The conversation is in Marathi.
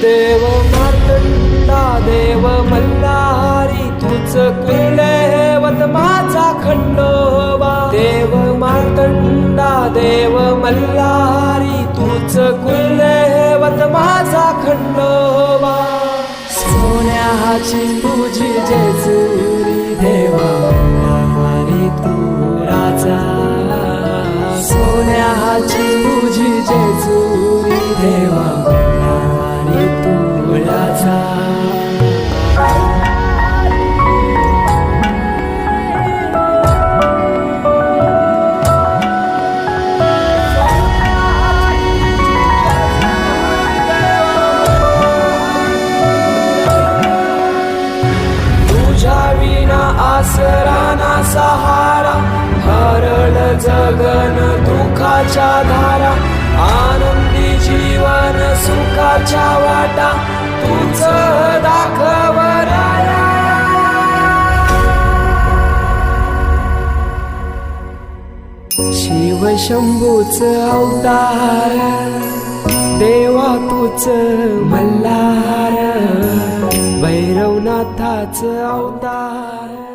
देव मार्तंडा देव मल्हारी तूच कुलदैवत माझा खंडोबा देव मार्तंडा देव मल्हारी तूच कुलदैवत माझा खंडोबा सोन्याची तुझी जेजुरी देवा मल्हारी तू राजा सोन्याची तुझी जेजुरी देवा मल्हारी तू राजा आसरा ना सहारा हरळ जगन दुःखाच्या धारा आनंदी जीवन सुखाच्या वाटा तूच दाखव राया शिव शंभूच अवतार देवा तूच मल्हार भैरवनाथाच अवतार